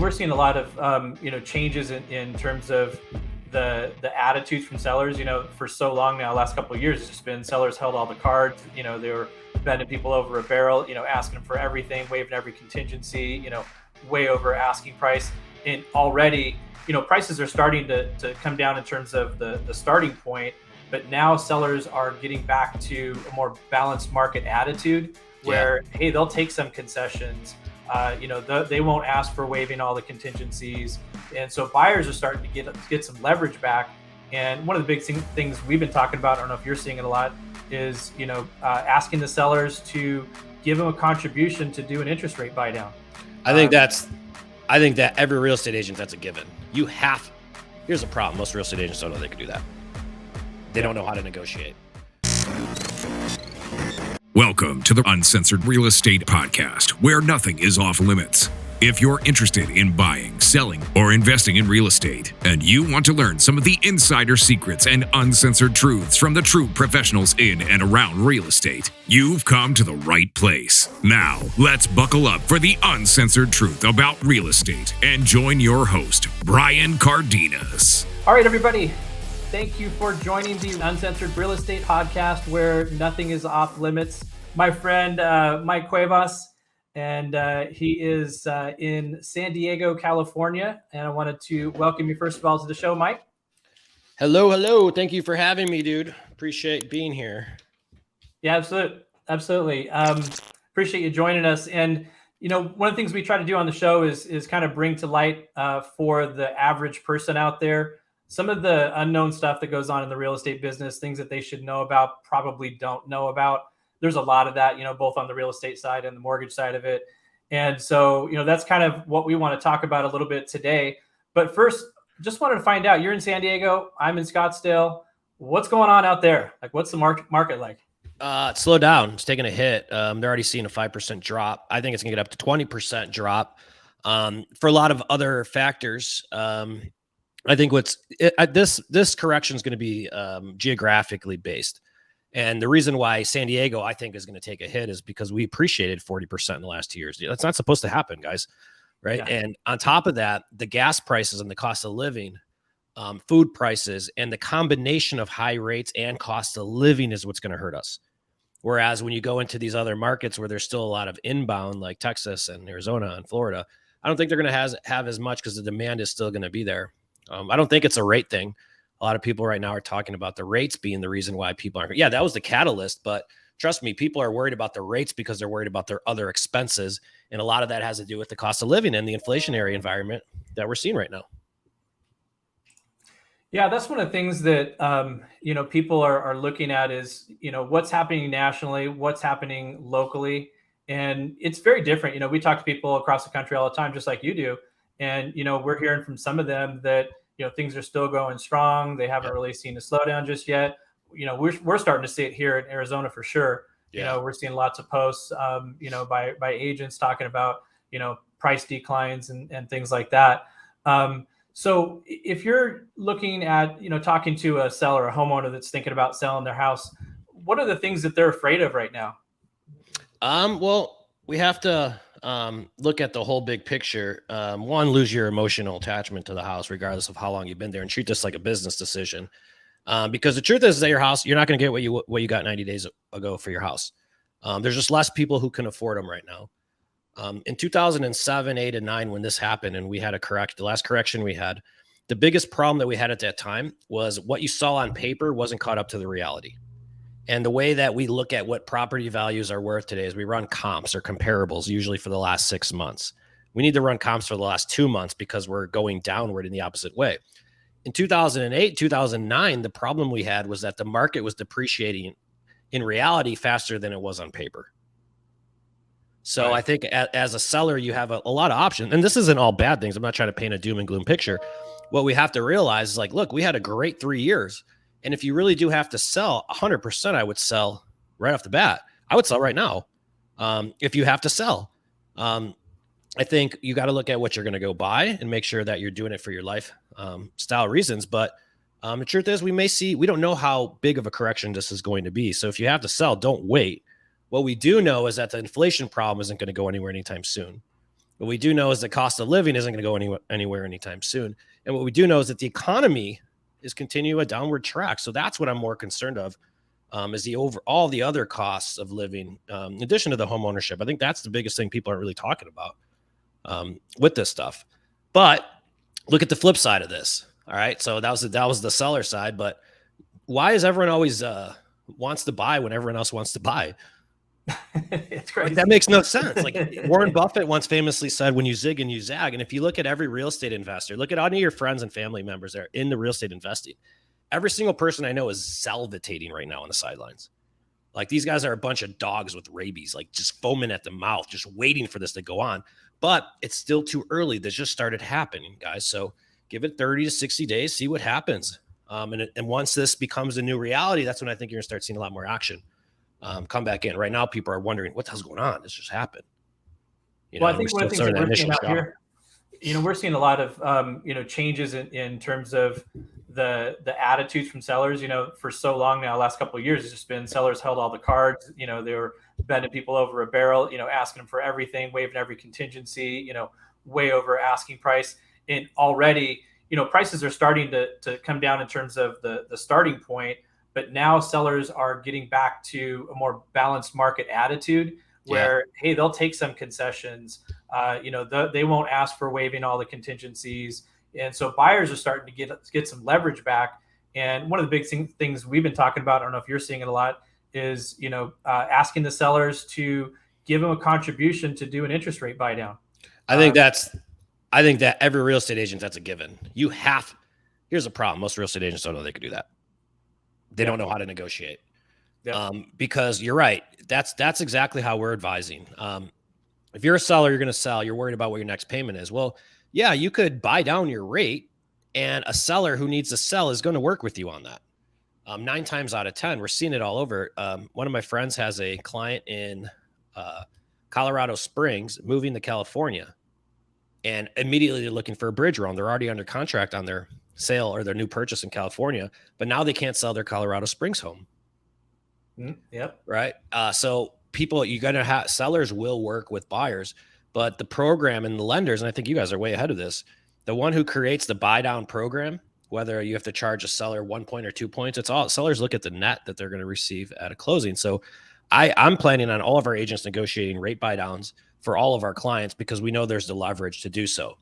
we're seeing a lot of, changes in terms of the attitudes from sellers. For so long now, last couple of years, it's just been sellers held all the cards. They were bending people over a barrel, asking them for everything, waiving every contingency, way over asking price. And already, prices are starting to come down in terms of the starting point. But now sellers are getting back to a more balanced market attitude where, hey, they'll take some concessions. They won't ask for waiving all the contingencies. And so buyers are starting to get some leverage back. And one of the big things we've been talking about, I don't know if you're seeing it a lot, is, asking the sellers to give them a contribution to do an interest rate buy down. I think that every real estate agent, that's a given. Here's the problem. Most real estate agents don't know they can do that. They don't know how to negotiate. Welcome to the Uncensored Real Estate Podcast, where nothing is off limits. If you're interested in buying, selling, or investing in real estate, and you want to learn some of the insider secrets and uncensored truths from the true professionals in and around real estate, you've come to the right place. Now, let's buckle up for the uncensored truth about real estate and join your host, Brian Cardenas. All right, everybody. Thank you for joining the Uncensored Real Estate Podcast, where nothing is off limits. My friend, Mike Cuevas, and he is in San Diego, California. And I wanted to welcome you, first of all, to the show, Mike. Hello. Thank you for having me, dude. Appreciate being here. Yeah, absolutely. Appreciate you joining us. And, one of the things we try to do on the show is kind of bring to light for the average person out there some of the unknown stuff that goes on in the real estate business, things that they should know about, probably don't know about. There's a lot of that, both on the real estate side and the mortgage side of it. And so, that's kind of what we want to talk about a little bit today. But first, just wanted to find out, you're in San Diego, I'm in Scottsdale. What's going on out there? Like, what's the market like? It's slowed down. It's taking a hit. They're already seeing a 5% drop. I think it's going to get up to 20% drop for a lot of other factors. I think this correction is going to be geographically based. And the reason why San Diego, I think, is going to take a hit is because we appreciated 40% in the last 2 years. That's not supposed to happen, guys. Right. Yeah. And on top of that, the gas prices and the cost of living, food prices, and the combination of high rates and cost of living is what's going to hurt us. Whereas when you go into these other markets where there's still a lot of inbound, like Texas and Arizona and Florida, I don't think they're going to have as much because the demand is still going to be there. I don't think it's a rate thing. A lot of people right now are talking about the rates being the reason why people aren't. Yeah, that was the catalyst. But trust me, people are worried about the rates because they're worried about their other expenses. And a lot of that has to do with the cost of living and the inflationary environment that we're seeing right now. Yeah, that's one of the things that, people are looking at is, what's happening nationally, what's happening locally. And it's very different. We talk to people across the country all the time, just like you do. And, we're hearing from some of them that, things are still going strong. They haven't really seen a slowdown just yet. We're starting to see it here in Arizona for sure. Yeah. We're seeing lots of posts, by agents talking about, price declines and things like that. So if you're looking at, talking to a seller, a homeowner that's thinking about selling their house, what are the things that they're afraid of right now? Well, we have to look at the whole big picture. One, lose your emotional attachment to the house, regardless of how long you've been there, and treat this like a business decision. Because the truth is that your house, you're not going to get what you got 90 days ago for your house. There's just less people who can afford them right now. In 2007, 8, and 9, when this happened, and we had the last correction we had, the biggest problem that we had at that time was what you saw on paper wasn't caught up to the reality. And the way that we look at what property values are worth today is we run comps or comparables, usually for the last 6 months. We need to run comps for the last 2 months because we're going downward in the opposite way. In 2008, 2009, the problem we had was that the market was depreciating in reality faster than it was on paper. So right. I think as a seller, you have a lot of options. And this isn't all bad things. I'm not trying to paint a doom and gloom picture. What we have to realize is, like, look, we had a great 3 years. And if you really do have to sell 100%, I would sell right off the bat. I would sell right now. If you have to sell, I think you got to look at what you're going to go buy and make sure that you're doing it for your lifestyle reasons. But the truth is we don't know how big of a correction this is going to be. So if you have to sell, don't wait. What we do know is that the inflation problem isn't going to go anywhere anytime soon. What we do know is the cost of living isn't going to go anywhere anytime soon. And what we do know is that the economy is continuing a downward track. So that's what I'm more concerned of, is the all the other costs of living, in addition to the home ownership. I think that's the biggest thing people aren't really talking about with this stuff. But look at the flip side of this. All right. So that was the seller side. But why is everyone always wants to buy when everyone else wants to buy? It's crazy. Like, that makes no sense. Like Warren Buffett once famously said, when you zig and you zag. And if you look at every real estate investor, look at any of your friends and family members that are in the real estate investing, every single person I know is salivating right now on the sidelines. Like, these guys are a bunch of dogs with rabies, like just foaming at the mouth, just waiting for this to go on. But it's still too early. This just started happening, guys. So give it 30 to 60 days, see what happens. And once this becomes a new reality, that's when I think you're gonna start seeing a lot more action come back in. Right now, people are wondering what the hell's going on. This just happened. Well, I think one of the things that we're seeing out here, we're seeing a lot of changes in terms of the attitudes from sellers. For so long now, last couple of years, it's just been sellers held all the cards. They were bending people over a barrel, asking them for everything, waiving every contingency, way over asking price. And already, prices are starting to come down in terms of the starting point. But now sellers are getting back to a more balanced market attitude where, hey, they'll take some concessions. They won't ask for waiving all the contingencies. And so buyers are starting to get some leverage back. And one of the big things we've been talking about, I don't know if you're seeing it a lot, is, asking the sellers to give them a contribution to do an interest rate buy down. I think that every real estate agent, that's a given. Here's a problem. Most real estate agents don't know they could do that. They don't know how to negotiate. Because you're right. That's exactly how we're advising. If you're a seller, you're going to sell, you're worried about what your next payment is. Well, yeah, you could buy down your rate, and a seller who needs to sell is going to work with you on that. 9 times out of 10, we're seeing it all over. One of my friends has a client in Colorado Springs moving to California, and immediately they're looking for a bridge loan. They're already under contract on their sale or their new purchase in California, but now they can't sell their Colorado Springs home. Yep. Right. So sellers will work with buyers, but the program and the lenders, and I think you guys are way ahead of this, the one who creates the buy down program, whether you have to charge a seller 1 point or 2 points, it's all sellers look at the net that they're going to receive at a closing. So I'm planning on all of our agents negotiating rate buy downs for all of our clients because we know there's the leverage to do so.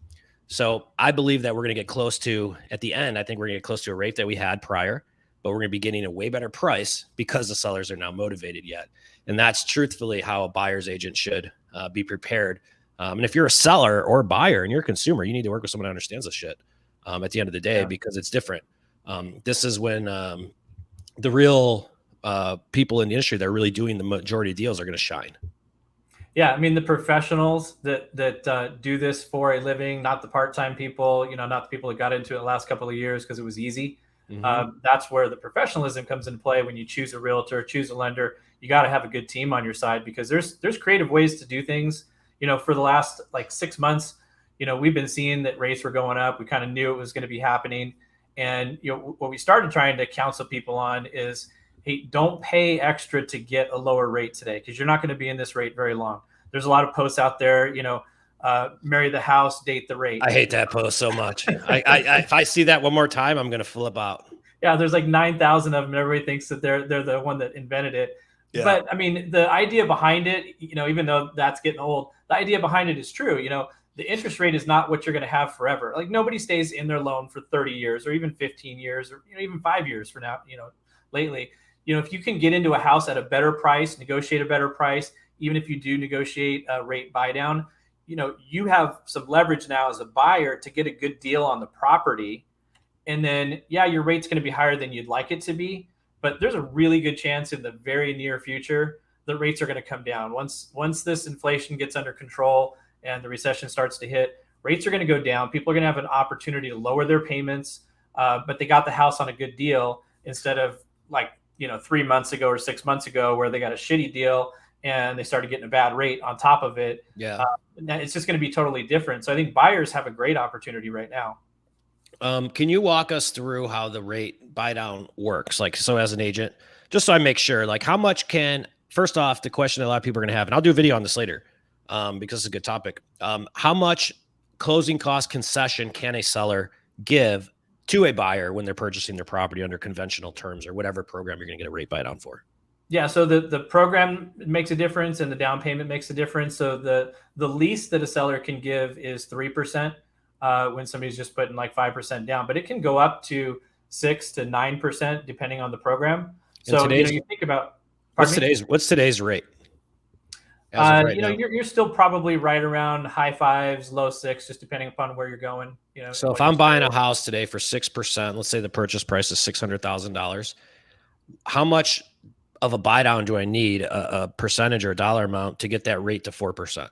So I believe that we're going to get close to, at the end, I think we're going to get close to a rate that we had prior, but we're going to be getting a way better price because the sellers are now motivated yet. And that's truthfully how a buyer's agent should be prepared. And if you're a seller or a buyer and you're a consumer, you need to work with someone who understands this shit at the end of the day, because it's different. This is when the real people in the industry that are really doing the majority of deals are going to shine. Yeah, I mean, the professionals that do this for a living, not the part-time people, not the people that got into it the last couple of years because it was easy. Mm-hmm. That's where the professionalism comes into play. When you choose a realtor, choose a lender, you got to have a good team on your side, because there's creative ways to do things. For the last 6 months, we've been seeing that rates were going up. We kind of knew it was going to be happening. And, what we started trying to counsel people on is, hey, don't pay extra to get a lower rate today, because you're not going to be in this rate very long. There's a lot of posts out there, marry the house, date the rate. I hate that post so much. If I see that one more time, I'm going to flip out. Yeah, there's 9,000 of them. And everybody thinks that they're the one that invented it. Yeah. But I mean, the idea behind it, even though that's getting old, the idea behind it is true. The interest rate is not what you're going to have forever. Nobody stays in their loan for 30 years or even 15 years or even 5 years for now, lately. If you can get into a house at a better price, negotiate a better price, even if you do negotiate a rate buy down, you have some leverage now as a buyer to get a good deal on the property. And then, yeah, your rate's going to be higher than you'd like it to be, but there's a really good chance in the very near future, the rates are going to come down. Once this inflation gets under control and the recession starts to hit, rates are going to go down. People are going to have an opportunity to lower their payments, but they got the house on a good deal instead of 3 months ago or 6 months ago where they got a shitty deal and they started getting a bad rate on top of it. Yeah. It's just going to be totally different. So I think buyers have a great opportunity right now. Can you walk us through how the rate buy down works? So as an agent, just so I make sure, how much first off, the question that a lot of people are going to have, and I'll do a video on this later. because it's a good topic. How much closing cost concession can a seller give to a buyer when they're purchasing their property under conventional terms or whatever program you're going to get a rate buy down for? Yeah, so the program makes a difference and the down payment makes a difference. So the least that a seller can give is 3% when somebody's just putting like 5% down, but it can go up to 6 to 9% depending on the program. So you think about what's today's rate? You're still probably right around high 5s, low 6, just depending upon where you're going. So if I'm buying a house today for 6%, let's say the purchase price is $600,000, how much of a buy down do I need, a percentage or a dollar amount, to get that rate to 4%?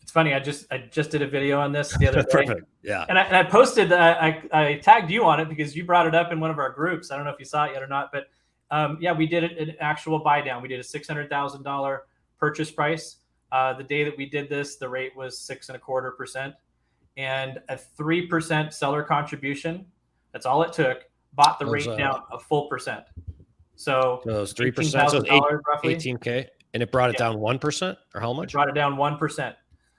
It's funny. I just did a video on this the other day. Perfect. Yeah. And I posted, I tagged you on it because you brought it up in one of our groups. I don't know if you saw it yet or not, but we did an actual buy down. We did a $600,000 purchase price. The day that we did this, the rate was 6.25%, and a 3% seller contribution. That's all it took. Bought the rate down a full percent. So it was 3%, so roughly $18K, and it brought it down 1%, or how much? It brought it down 1%.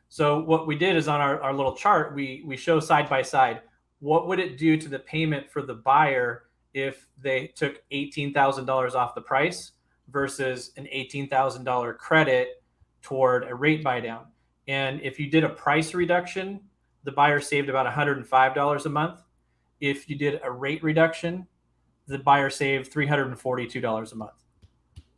So what we did is on our little chart, we show side by side, what would it do to the payment for the buyer if they took $18,000 off the price versus an $18,000 credit toward a rate buy down. And if you did a price reduction, the buyer saved about $105 a month. If you did a rate reduction, the buyer saved $342 a month.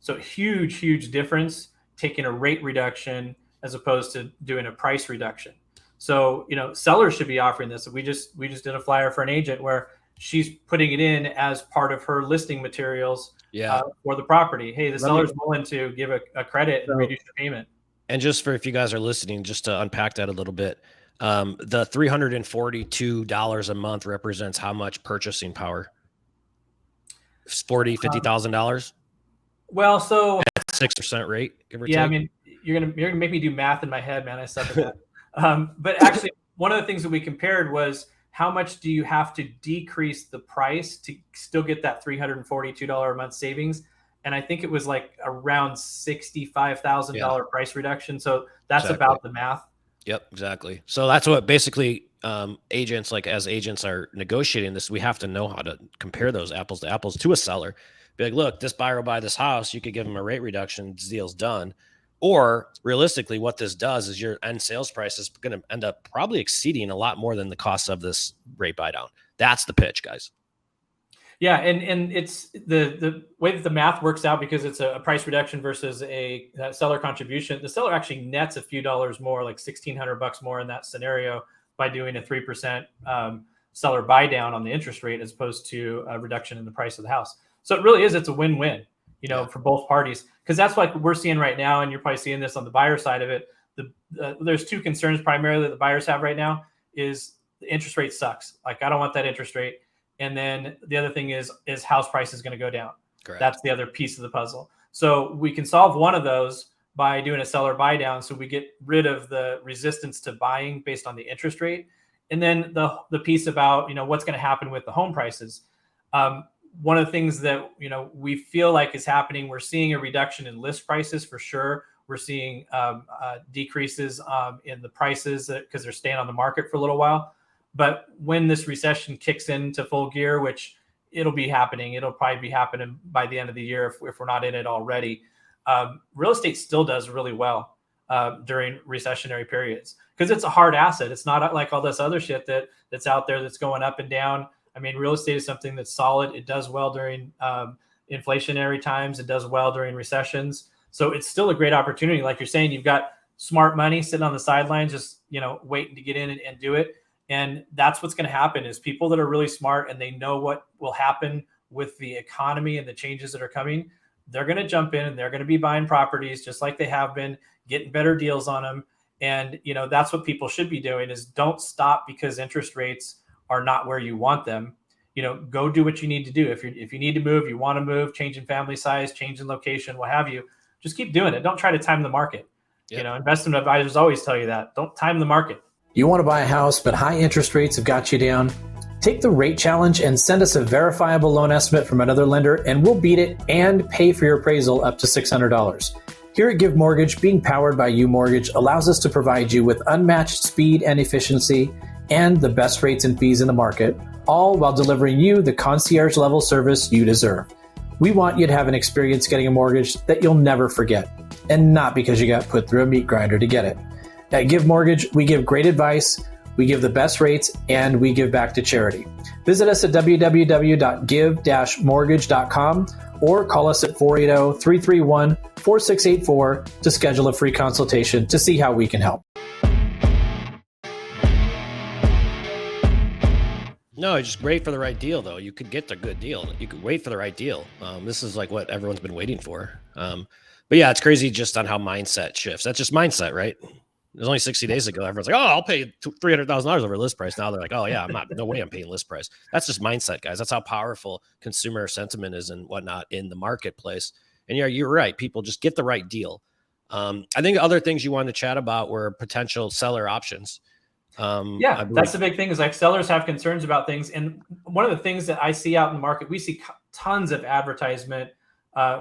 So huge difference taking a rate reduction as opposed to doing a price reduction. So, sellers should be offering this. We just did a flyer for an agent where she's putting it in as part of her listing materials for the property. Hey, the seller's willing to give a credit and reduce the payment. And just for, if you guys are listening, just to unpack that a little bit, the $342 a month represents how much purchasing power? $40,000, $50,000? Well, so 6% rate, give or take. I mean, you're gonna make me do math in my head, man. I suck at that. But actually, one of the things that we compared was how much do you have to decrease the price to still get that $342 a month savings? And I think it was like around $65,000 price reduction. So that's about the math. Yep, exactly. So that's what basically agents, like as agents are negotiating this, we have to know how to compare those apples to apples to a seller. Be like, look, this buyer will buy this house. You could give them a rate reduction. This deal's done. Or realistically, what this does is your end sales price is going to end up probably exceeding a lot more than the cost of this rate buy down. That's the pitch, guys. Yeah, and it's the way that the math works out, because it's a price reduction versus a seller contribution. The seller actually nets a few dollars more, like $1,600 more in that scenario, by doing a 3% seller buy down on the interest rate as opposed to a reduction in the price of the house. So it really is, it's a win-win, for both parties, because that's what we're seeing right now. And you're probably seeing this on the buyer side of it. There's two concerns primarily that the buyers have right now is the interest rate sucks. Like, I don't want that interest rate. And then the other thing is house price is going to go down. Correct. That's the other piece of the puzzle. So we can solve one of those by doing a seller buy down. So we get rid of the resistance to buying based on the interest rate. And then the piece about, what's going to happen with the home prices. One of the things that, we feel like is happening, we're seeing a reduction in list prices for sure. We're seeing decreases in the prices because they're staying on the market for a little while. But when this recession kicks into full gear, which it'll be happening, it'll probably be happening by the end of the year if we're not in it already. Real estate still does really well during recessionary periods because it's a hard asset. It's not like all this other shit that's out there that's going up and down. I mean, real estate is something that's solid. It does well during inflationary times. It does well during recessions. So it's still a great opportunity. Like you're saying, you've got smart money sitting on the sidelines, just, waiting to get in and do it. And that's what's going to happen is people that are really smart and they know what will happen with the economy and the changes that are coming. They're going to jump in and they're going to be buying properties just like they have been, getting better deals on them. And, that's what people should be doing is don't stop because interest rates are not where you want them. Go do what you need to do. If you need to move, you want to move, change in family size, change in location, what have you, just keep doing it. Don't try to time the market. Yep. Investment advisors always tell you that. Don't time the market. You want to buy a house, but high interest rates have got you down? Take the rate challenge and send us a verifiable loan estimate from another lender, and we'll beat it and pay for your appraisal up to $600. Here at Give Mortgage, being powered by U Mortgage allows us to provide you with unmatched speed and efficiency and the best rates and fees in the market, all while delivering you the concierge level service you deserve. We want you to have an experience getting a mortgage that you'll never forget, and not because you got put through a meat grinder to get it. At Give Mortgage, we give great advice, we give the best rates, and we give back to charity. Visit us at www.give-mortgage.com or call us at 480-331-4684 to schedule a free consultation to see how we can help. No, just wait for the right deal, though. You could get the good deal. You could wait for the right deal. This is like what everyone's been waiting for. But yeah, it's crazy just on how mindset shifts. That's just mindset, right? It was only 60 days ago. Everyone's like, oh, I'll pay $300,000 over list price. Now they're like, oh yeah, no way I'm paying list price. That's just mindset, guys. That's how powerful consumer sentiment is and whatnot in the marketplace. And yeah, you're right. People just get the right deal. I think other things you wanted to chat about were potential seller options. That's the big thing is like sellers have concerns about things. And one of the things that I see out in the market, we see tons of advertisement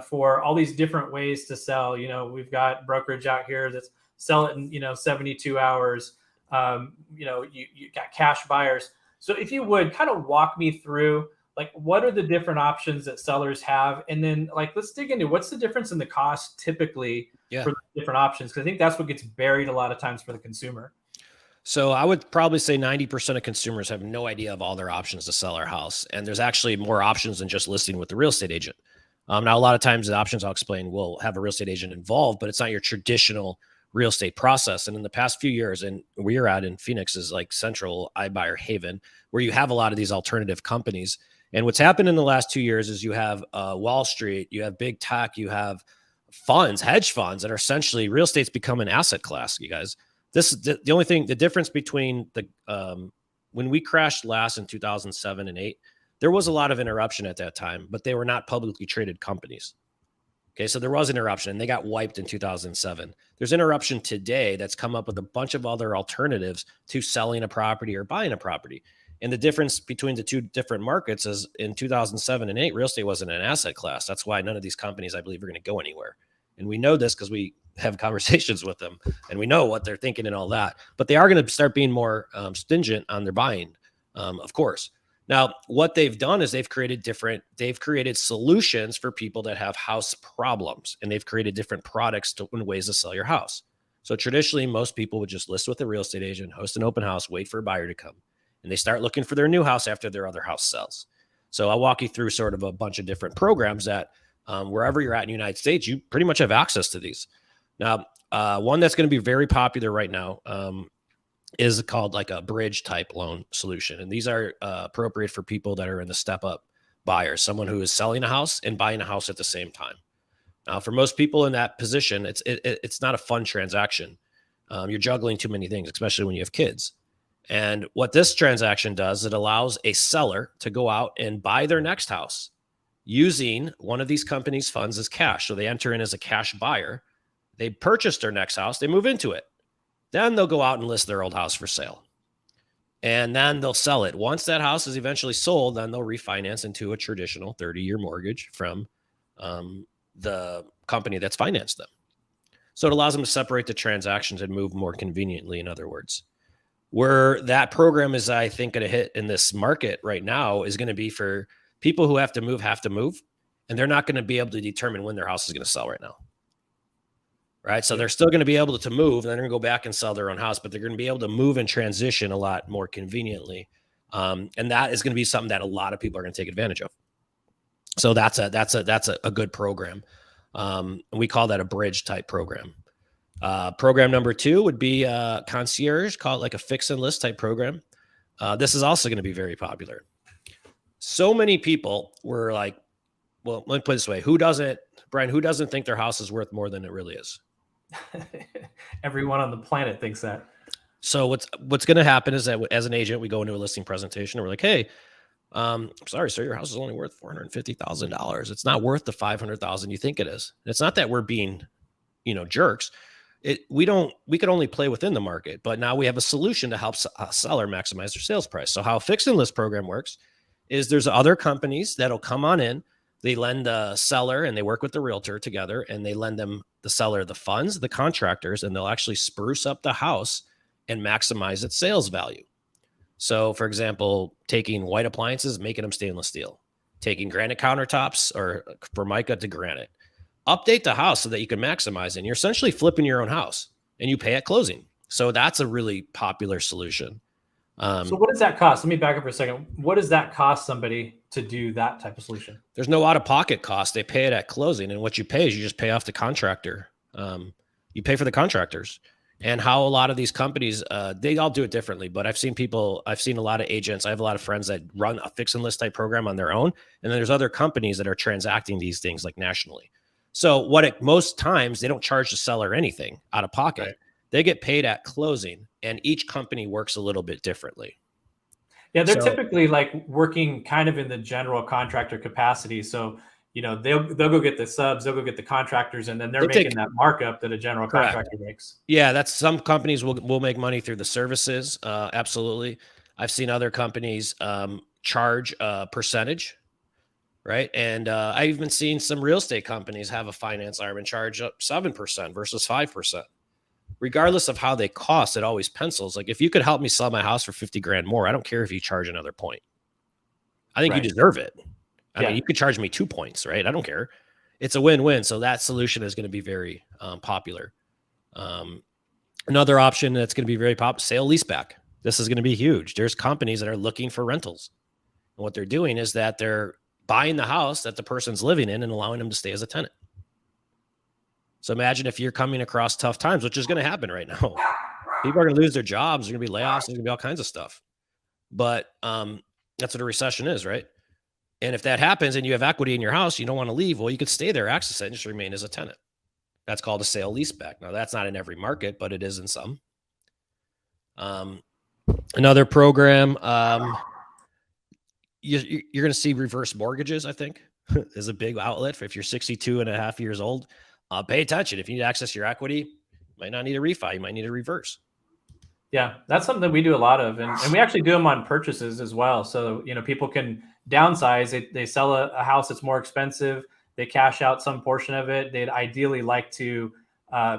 for all these different ways to sell. You know, we've got brokerage out here that's sell it in, 72 hours. You got cash buyers. So if you would kind of walk me through, like, what are the different options that sellers have? And then let's dig into what's the difference in the cost typically for the different options? Because I think that's what gets buried a lot of times for the consumer. So I would probably say 90% of consumers have no idea of all their options to sell their house. And there's actually more options than just listing with the real estate agent. Now, a lot of times the options I'll explain will have a real estate agent involved, but it's not your traditional real estate process. And in the past few years, and we're at in Phoenix is like central iBuyer haven, where you have a lot of these alternative companies. And what's happened in the last 2 years is you have Wall Street, you have big tech, you have funds, hedge funds that are essentially real estate's become an asset class, you guys. This is the only thing, the difference between when we crashed last in 2007 and 8, there was a lot of interruption at that time, but they were not publicly traded companies. Okay, so there was interruption and they got wiped in 2007. There's interruption today that's come up with a bunch of other alternatives to selling a property or buying a property. And the difference between the two different markets is in 2007 and 8, real estate wasn't an asset class. That's why none of these companies, I believe, are going to go anywhere. And we know this because we have conversations with them and we know what they're thinking and all that, but they are going to start being more stringent on their buying, of course. Now, what they've done is they've created solutions for people that have house problems, and they've created different products and ways to sell your house. So traditionally, most people would just list with a real estate agent, host an open house, wait for a buyer to come, and they start looking for their new house after their other house sells. So I'll walk you through sort of a bunch of different programs that wherever you're at in the United States, you pretty much have access to these. Now, one that's going to be very popular right now is called like a bridge type loan solution. And these are appropriate for people that are in the step up buyers, someone who is selling a house and buying a house at the same time. Now, for most people in that position, it's not a fun transaction. You're juggling too many things, especially when you have kids. And what this transaction does, it allows a seller to go out and buy their next house using one of these companies' funds as cash. So they enter in as a cash buyer. They purchase their next house, they move into it. Then they'll go out and list their old house for sale. And then they'll sell it. Once that house is eventually sold, then they'll refinance into a traditional 30-year mortgage from the company that's financed them. So it allows them to separate the transactions and move more conveniently, in other words. Where that program is, I think, going to hit in this market right now is going to be for people who have to move, and they're not going to be able to determine when their house is going to sell right now. Right. So they're still going to be able to move, and they're going to go back and sell their own house, but they're going to be able to move and transition a lot more conveniently. And that is going to be something that a lot of people are going to take advantage of. So that's a good program. And we call that a bridge type program. Program number 2 would be concierge, call it like a fix and list type program. This is also going to be very popular. So many people were like, well, let me put it this way. Who doesn't think their house is worth more than it really is? Everyone on the planet thinks that. So what's going to happen is that as an agent, we go into a listing presentation and we're like, hey, sorry, sir, your house is only worth $450,000. It's not worth the $500,000 you think it is. And it's not that we're being, jerks. We could only play within the market, but now we have a solution to help a seller maximize their sales price. So how a fix and list program works is there's other companies that'll come on in. They lend the seller and they work with the realtor together, and they lend the seller the funds, the contractors, and they'll actually spruce up the house and maximize its sales value. So, for example, taking white appliances, making them stainless steel, taking granite countertops or Formica to granite. Update the house so that you can maximize it. And you're essentially flipping your own house, and you pay at closing. So that's a really popular solution. So what does that cost? Let me back up for a second. What does that cost somebody to do that type of solution? There's no out-of-pocket cost. They pay it at closing, and what you pay is you just pay off the contractor. You pay for the contractors. And how a lot of these companies, they all do it differently. But I've seen a lot of agents. I have a lot of friends that run a fix and list type program on their own. And then there's other companies that are transacting these things like nationally. So most times they don't charge the seller anything out of pocket. Right. They get paid at closing, and each company works a little bit differently. Yeah, they're typically like working kind of in the general contractor capacity. So, they'll go get the subs, they'll go get the contractors, and then they're making that markup that a general contractor makes. Yeah, that's some companies will make money through the services. Absolutely. I've seen other companies charge a percentage, right? And I've even seen some real estate companies have a finance arm and charge up 7% versus 5%. Regardless of how they cost, it always pencils. Like, if you could help me sell my house for 50 grand more, I don't care if you charge another point. I think you deserve it. I mean, you could charge me 2 points, right? I don't care. It's a win-win. So that solution is going to be very popular. Another option that's going to be very popular, sale leaseback. This is going to be huge. There's companies that are looking for rentals. And what they're doing is that they're buying the house that the person's living in and allowing them to stay as a tenant. So imagine if you're coming across tough times, which is going to happen right now. People are going to lose their jobs. There's going to be layoffs. There's going to be all kinds of stuff. But that's what a recession is, right? And if that happens and you have equity in your house, you don't want to leave. Well, you could stay there, access it, and just remain as a tenant. That's called a sale leaseback. Now, that's not in every market, but it is in some. Another program, you're going to see reverse mortgages, I think, is a big outlet for if you're 62 and a half years old. Pay attention. If you need to access your equity, you might not need a refi. You might need a reverse. Yeah, that's something that we do a lot of. And we actually do them on purchases as well. So, people can downsize. They sell a house that's more expensive. They cash out some portion of it. They'd ideally like to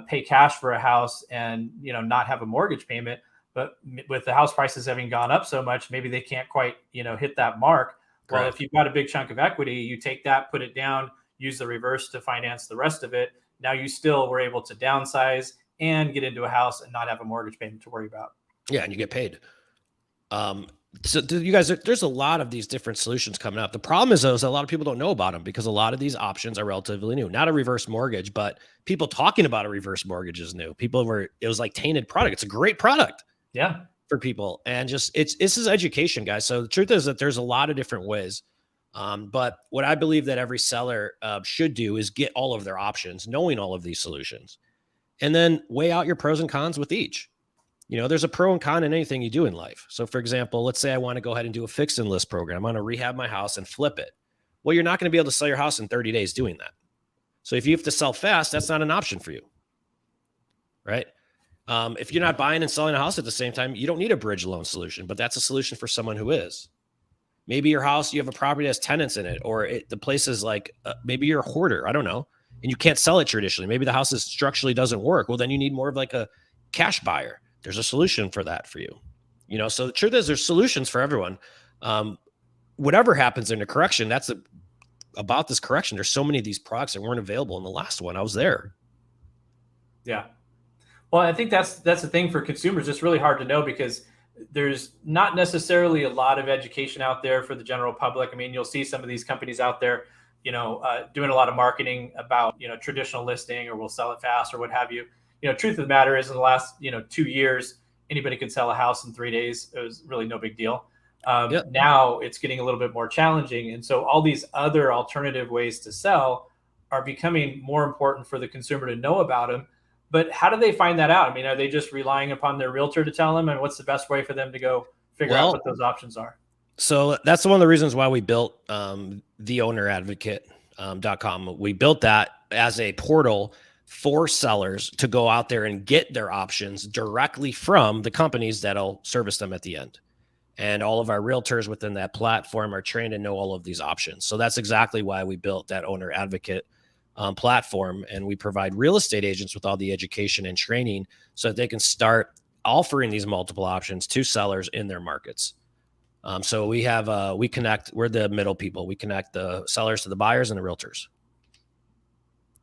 pay cash for a house and, not have a mortgage payment. But with the house prices having gone up so much, maybe they can't quite, hit that mark. Well, if you've got a big chunk of equity, you take that, put it down, use the reverse to finance the rest of it. Now you still were able to downsize and get into a house and not have a mortgage payment to worry about. Yeah, and you get paid. So you guys, there's a lot of these different solutions coming up. The problem is, though, is a lot of people don't know about them because a lot of these options are relatively new. Not a reverse mortgage, but people talking about a reverse mortgage is new. It was like tainted product. It's a great product. Yeah. For people. And this is education, guys. So the truth is that there's a lot of different ways. But what I believe that every seller should do is get all of their options, knowing all of these solutions, and then weigh out your pros and cons with each. There's a pro and con in anything you do in life. So for example, let's say I want to go ahead and do a fix and list program. I want to rehab my house and flip it. Well, you're not going to be able to sell your house in 30 days doing that. So if you have to sell fast, that's not an option for you. Right? If you're not buying and selling a house at the same time, you don't need a bridge loan solution, but that's a solution for someone who is. Maybe your house, you have a property that has tenants in it, or the place is like, maybe you're a hoarder. I don't know. And you can't sell it traditionally. Maybe the house structurally doesn't work. Well, then you need more of like a cash buyer. There's a solution for that for you. So the truth is there's solutions for everyone. Whatever happens in a correction, about this correction. There's so many of these products that weren't available in the last one. I was there. Yeah. Well, I think that's the thing for consumers. It's really hard to know because there's not necessarily a lot of education out there for the general public. I mean, you'll see some of these companies out there, doing a lot of marketing about, traditional listing or we'll sell it fast or what have you. Truth of the matter is in the last, 2 years, anybody could sell a house in 3 days. It was really no big deal. Now it's getting a little bit more challenging. And so all these other alternative ways to sell are becoming more important for the consumer to know about them. But how do they find that out? I mean, are they just relying upon their realtor to tell them? And what's the best way for them to go figure out what those options are? So that's one of the reasons why we built theowneradvocate.com. We built that as a portal for sellers to go out there and get their options directly from the companies that'll service them at the end. And all of our realtors within that platform are trained to know all of these options. So that's exactly why we built that owner advocate platform. And we provide real estate agents with all the education and training so that they can start offering these multiple options to sellers in their markets. So we have, we're the middle people. We connect the sellers to the buyers and the realtors.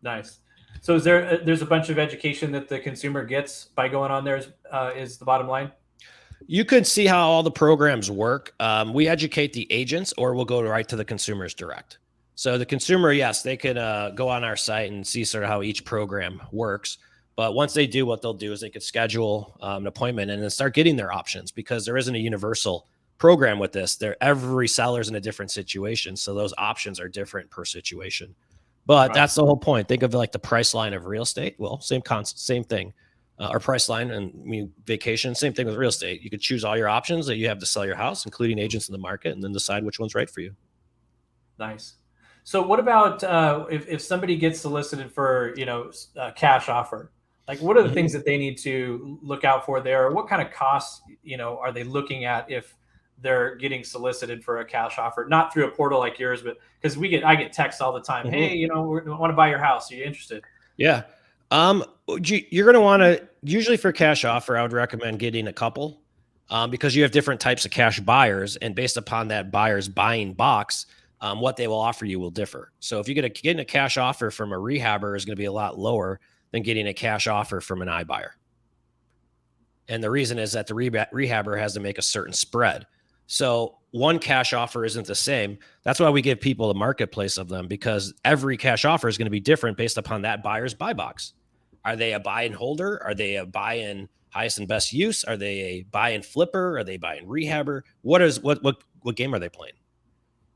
Nice. So there's a bunch of education that the consumer gets by going on there is the bottom line? You could see how all the programs work. We educate the agents, or we'll go right to the consumers direct. So the consumer, yes, they could go on our site and see sort of how each program works. But once they do, what they'll do is they could schedule an appointment and then start getting their options, because there isn't a universal program with this. Every seller's in a different situation. So those options are different per situation. But that's the whole point. Think of it like the price line of real estate. Well, same concept, same thing. Our price line and vacation, same thing with real estate. You could choose all your options that you have to sell your house, including agents in the market, and then decide which one's right for you. Nice. So what about if somebody gets solicited for, a cash offer? Like, what are the things that they need to look out for there? Or what kind of costs, are they looking at if they're getting solicited for a cash offer? Not through a portal like yours, but because I get texts all the time. Hey, we want to buy your house. Are you interested? Yeah. You're going to want to, usually for cash offer, I would recommend getting a couple because you have different types of cash buyers, and based upon that buyer's buying box, what they will offer you will differ. So if you getting a cash offer from a rehabber is going to be a lot lower than getting a cash offer from an iBuyer. And the reason is that the rehabber has to make a certain spread. So one cash offer isn't the same. That's why we give people a marketplace of them, because every cash offer is going to be different based upon that buyer's buy box. Are they a buy and holder? Are they a buy in highest and best use? Are they a buy and flipper? Are they buy and rehabber? What game are they playing?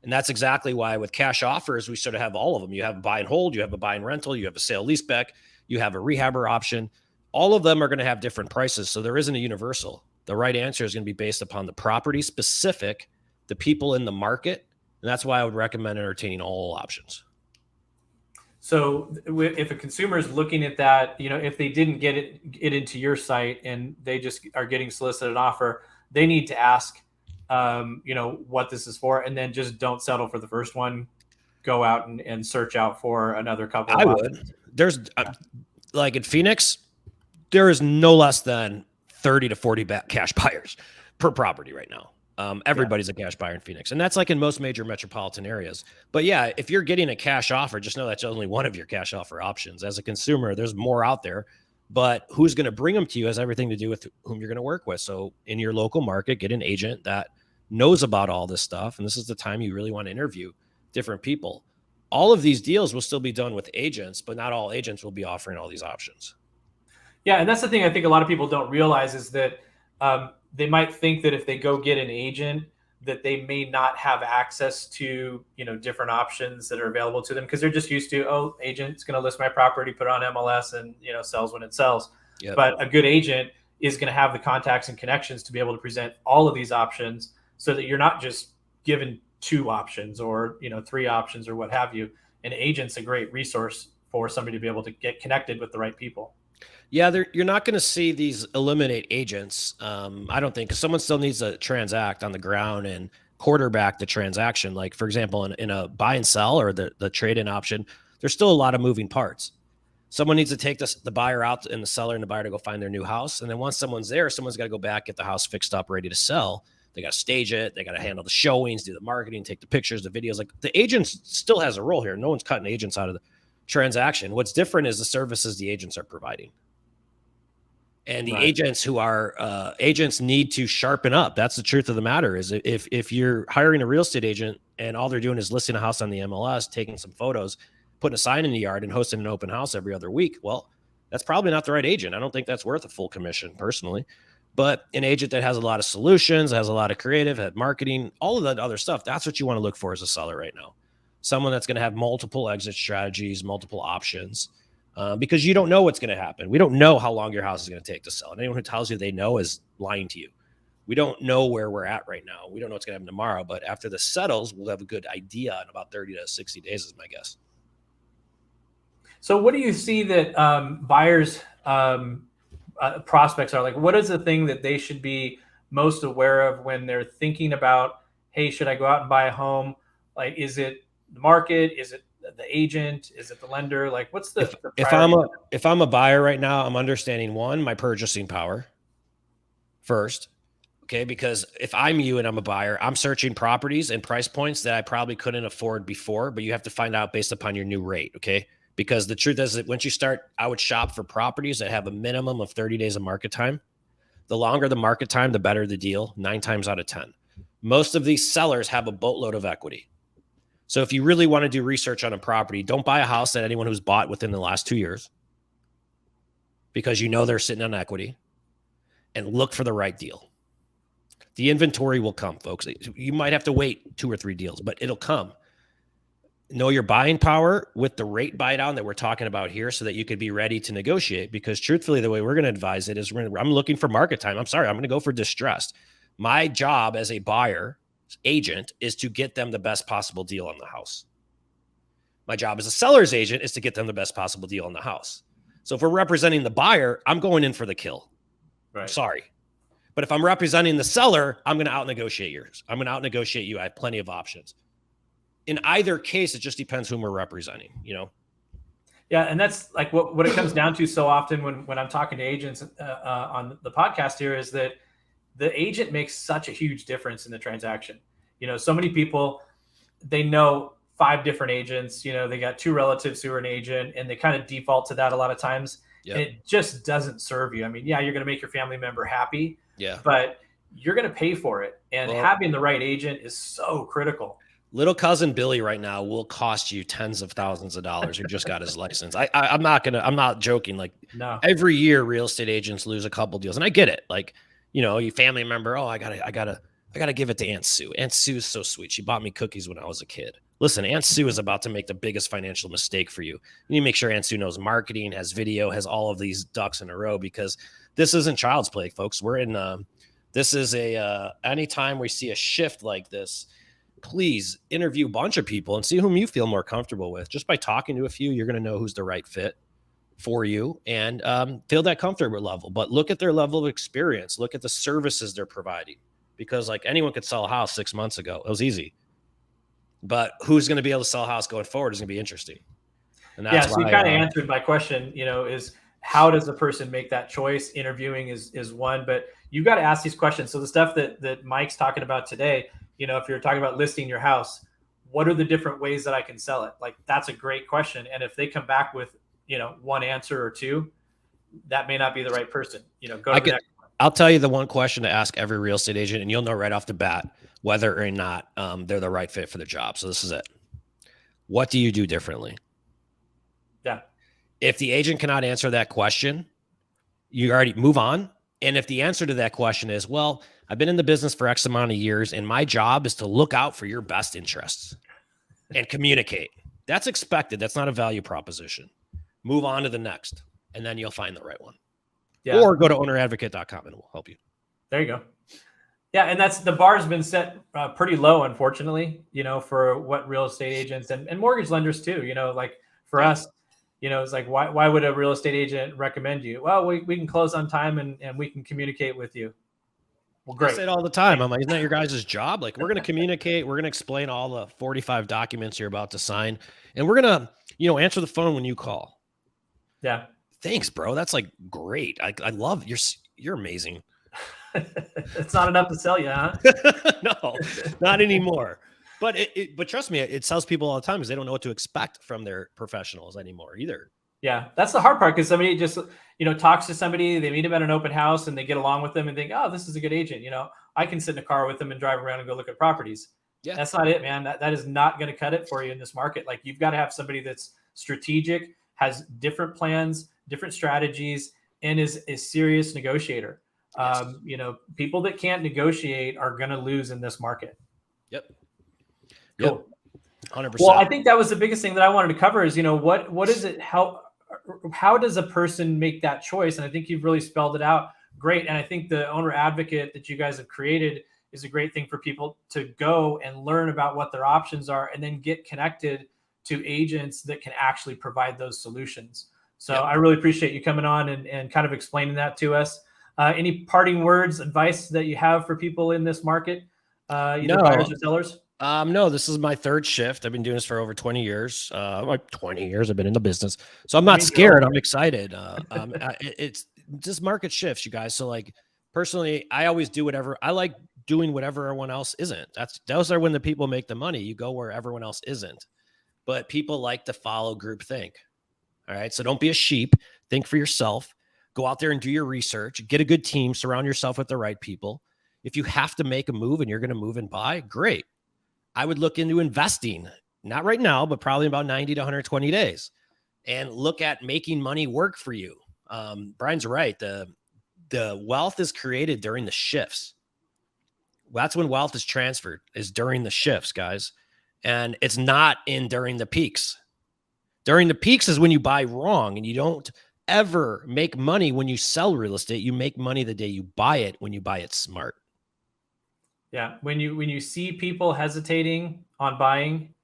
And that's exactly why with cash offers, we sort of have all of them. You have a buy and hold, you have a buy and rental, you have a sale leaseback, you have a rehabber option. All of them are going to have different prices. So there isn't a universal. The right answer is going to be based upon the property specific, the people in the market. And that's why I would recommend entertaining all options. So if a consumer is looking at that, if they didn't get it into your site and they just are getting solicited an offer, they need to ask, what this is for, and then just don't settle for the first one. Go out and search out for another couple of options. There's like in Phoenix, there is no less than 30 to 40 cash buyers per property right now. Everybody's a cash buyer in Phoenix. And that's like in most major metropolitan areas. But yeah, if you're getting a cash offer, just know that's only one of your cash offer options. As a consumer, there's more out there, but who's going to bring them to you has everything to do with whom you're going to work with. So in your local market, get an agent that knows about all this stuff. And this is the time you really want to interview different people. All of these deals will still be done with agents, but not all agents will be offering all these options. Yeah. And that's the thing I think a lot of people don't realize is that, they might think that if they go get an agent, that they may not have access to, different options that are available to them, because they're just used to, agent's going to list my property, put it on MLS, and, sells when it sells. Yep. But a good agent is going to have the contacts and connections to be able to present all of these options so that you're not just given 2 options or, 3 options or what have you. An agent's a great resource for somebody to be able to get connected with the right people. Yeah, you're not going to see these eliminate agents. I don't think, because someone still needs to transact on the ground and quarterback the transaction. Like, for example, in a buy and sell or the trade-in option, there's still a lot of moving parts. Someone needs to take the buyer out and the seller and the buyer to go find their new house. And then once someone's there, someone's got to go back, get the house fixed up, ready to sell. They got to stage it. They got to handle the showings, do the marketing, take the pictures, the videos. Like, the agent still has a role here. No one's cutting agents out of the transaction. What's different is the services the agents are providing. And the agents who are agents need to sharpen up. That's the truth of the matter. Is if you're hiring a real estate agent and all they're doing is listing a house on the MLS, taking some photos, putting a sign in the yard, and hosting an open house every other week, well, that's probably not the right agent. I don't think that's worth a full commission personally. But an agent that has a lot of solutions, has a lot of creative, had marketing, all of that other stuff, that's what you want to look for as a seller right now. Someone that's going to have multiple exit strategies, multiple options. Because you don't know what's going to happen. We don't know how long your house is going to take to sell. And anyone who tells you they know is lying to you. We don't know where we're at right now. We don't know what's going to happen tomorrow. But after this settles, we'll have a good idea in about 30 to 60 days is my guess. So what do you see that buyers, prospects are like? What is the thing that they should be most aware of when they're thinking about, hey, should I go out and buy a home? Like, is it the market? Is it the agent? Is it the lender? Like, what's the if I'm a buyer right now, I'm understanding my purchasing power first. Okay. Because if I'm you and I'm a buyer, I'm searching properties and price points that I probably couldn't afford before, but you have to find out based upon your new rate. Okay. Because the truth is that once you start, I would shop for properties that have a minimum of 30 days of market time. The longer the market time, the better the deal, 9 times out of 10. Most of these sellers have a boatload of equity. So if you really want to do research on a property, don't buy a house that anyone who's bought within the last 2 years, because you know they're sitting on equity, and look for the right deal. The inventory will come, folks. You might have to wait 2 or 3 deals, but it'll come. Know your buying power with the rate buy down that we're talking about here, so that you could be ready to negotiate. Because truthfully, the way we're going to advise it is I'm looking for market time. I'm going to go for distressed. My job as a buyer agent is to get them the best possible deal on the house. My job as a seller's agent is to get them the best possible deal on the house. So if we're representing the buyer, I'm going in for the kill. Right. I'm sorry. But if I'm representing the seller, I'm going to out negotiate yours. I'm going to out negotiate you. I have plenty of options. In either case, it just depends whom we're representing, you know? Yeah. And that's like what it comes down to so often when I'm talking to agents on the podcast here, is that the agent makes such a huge difference in the transaction. You know, so many people, they know 5 different agents, you know, they got 2 relatives who are an agent, and they kind of default to that a lot of times. Yep. And it just doesn't serve you. I mean, yeah, you're going to make your family member happy, but you're going to pay for it. And having the right agent is so critical. Little cousin Billy right now will cost you tens of thousands of dollars who just got his license. I'm not joking. Like, no. Every year real estate agents lose a couple deals, and I get it. Like, you know, your family member, I gotta give it to Aunt Sue. Aunt Sue is so sweet. She bought me cookies when I was a kid. Listen, Aunt Sue is about to make the biggest financial mistake for you. You need to make sure Aunt Sue knows marketing, has video, has all of these ducks in a row, because this isn't child's play, folks. We're in, this is anytime we see a shift like this, please interview a bunch of people and see whom you feel more comfortable with. Just by talking to a few, you're going to know who's the right fit for you, and feel that comfort level. But look at their level of experience. Look at the services they're providing, because like anyone could sell a house 6 months ago. It was easy. But who's going to be able to sell a house going forward is going to be interesting. And that's so you kind of answered my question, you know, is how does a person make that choice? Interviewing is one, but you've got to ask these questions. So the stuff that Mike's talking about today, you know, if you're talking about listing your house, what are the different ways that I can sell it? Like, that's a great question. And if they come back with, you know, one answer or 2, that may not be the right person. You know, go to the next one. I'll tell you the one question to ask every real estate agent, and you'll know right off the bat whether or not they're the right fit for the job. So this is it. What do you do differently? Yeah. If the agent cannot answer that question, you already move on. And if the answer to that question is, well, I've been in the business for X amount of years, and my job is to look out for your best interests and communicate. That's expected. That's not a value proposition. Move on to the next, and then you'll find the right one. Yeah. Or go to owneradvocate.com and we'll help you. There you go. Yeah. And that's, the bar has been set pretty low, unfortunately, you know, for what real estate agents and mortgage lenders too, you know, like for us, you know, it's like, why would a real estate agent recommend you? Well, we can close on time and we can communicate with you. Well, great. I say it all the time. I'm like, isn't that your guys' job? Like, we're going to communicate. We're going to explain all the 45 documents you're about to sign. And we're going to, you know, answer the phone when you call. Yeah. Thanks, bro. That's like great. I love you're amazing. It's not enough to sell you, huh? No, not anymore. But but trust me, it sells people all the time because they don't know what to expect from their professionals anymore either. Yeah, that's the hard part, because somebody just, you know, talks to somebody, they meet them at an open house and they get along with them and think, oh, this is a good agent. You know, I can sit in a car with them and drive around and go look at properties. Yeah, that's not it, man. That is not going to cut it for you in this market. Like, you've got to have somebody that's strategic, has different plans, different strategies, and is a serious negotiator. Yes. You know, people that can't negotiate are going to lose in this market. Yep. Cool. 100%. Well, I think that was the biggest thing that I wanted to cover is, you know, what is it? How does a person make that choice? And I think you've really spelled it out great. And I think the owner advocate that you guys have created is a great thing for people to go and learn about what their options are, and then get connected to agents that can actually provide those solutions. So I really appreciate you coming on and kind of explaining that to us. Any parting words, advice that you have for people in this market, either No. buyers or sellers? No, this is my third shift. I've been doing this for over 20 years. Like 20 years I've been in the business. So I'm not scared. I'm excited. It's just market shifts, you guys. So like personally, I always do whatever I like doing, whatever everyone else isn't. Those are when the people make the money. You go where everyone else isn't. But people like to follow groupthink. All right. So don't be a sheep. Think for yourself. Go out there and do your research. Get a good team. Surround yourself with the right people. If you have to make a move and you're going to move and buy, great. I would look into investing, not right now, but probably about 90 to 120 days, and look at making money work for you. Brian's right. The wealth is created during the shifts. That's when wealth is transferred, is during the shifts, guys. And it's not during the peaks. During the peaks is when you buy wrong, and you don't ever make money when you sell real estate. You make money the day you buy it, when you buy it smart. Yeah. When you see people hesitating on buying,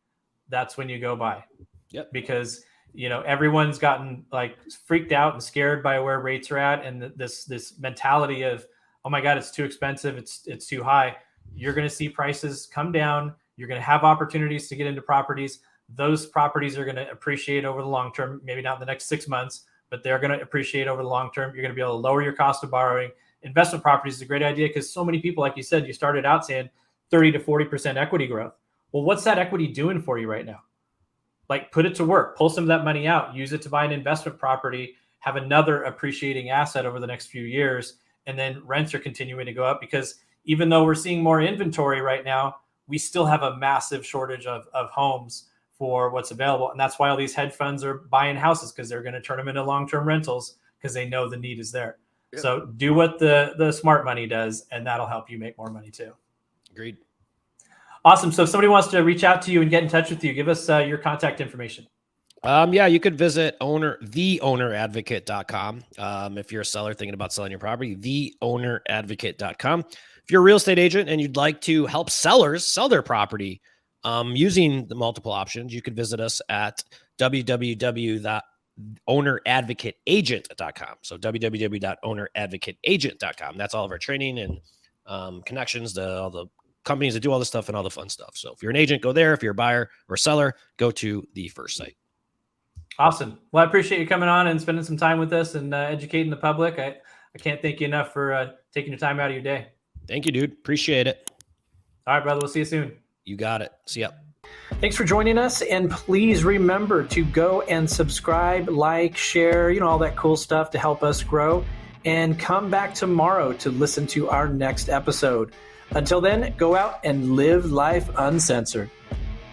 that's when you go buy. Yep. Because, everyone's gotten like freaked out and scared by where rates are at. And this mentality of, oh my God, it's too expensive. It's too high. You're going to see prices come down. You're going to have opportunities to get into properties. Those properties are going to appreciate over the long term, maybe not in the next 6 months, but they're going to appreciate over the long term. You're going to be able to lower your cost of borrowing. Investment properties is a great idea because so many people, like you said, you started out saying 30 to 40% equity growth. Well, what's that equity doing for you right now? Like, put it to work, pull some of that money out, use it to buy an investment property, have another appreciating asset over the next few years, and then rents are continuing to go up because even though we're seeing more inventory right now, we still have a massive shortage of homes for what's available. And that's why all these hedge funds are buying houses, because they're going to turn them into long-term rentals because they know the need is there. Yep. So do what the smart money does, and that'll help you make more money too. Agreed. Awesome. So if somebody wants to reach out to you and get in touch with you, give us your contact information. Yeah, you could visit theowneradvocate.com. If you're a seller thinking about selling your property, theowneradvocate.com. If you're a real estate agent and you'd like to help sellers sell their property using the multiple options, you could visit us at www.owneradvocateagent.com. So www.owneradvocateagent.com. That's all of our training and connections to all the companies that do all this stuff and all the fun stuff. So if you're an agent, go there. If you're a buyer or seller, go to the first site. Awesome. Well, I appreciate you coming on and spending some time with us and educating the public. I can't thank you enough for taking your time out of your day. Thank you, dude. Appreciate it. All right, brother. We'll see you soon. You got it. See ya. Thanks for joining us. And please remember to go and subscribe, like, share, all that cool stuff to help us grow. And come back tomorrow to listen to our next episode. Until then, go out and live life uncensored.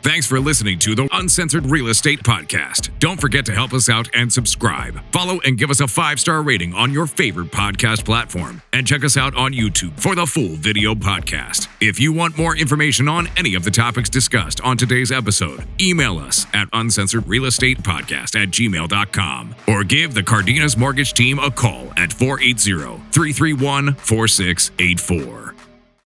Thanks for listening to the Uncensored Real Estate Podcast. Don't forget to help us out and subscribe. Follow and give us a 5-star rating on your favorite podcast platform. And check us out on YouTube for the full video podcast. If you want more information on any of the topics discussed on today's episode, email us at uncensoredrealestatepodcast@gmail.com or give the Cardenas Mortgage Team a call at 480-331-4684.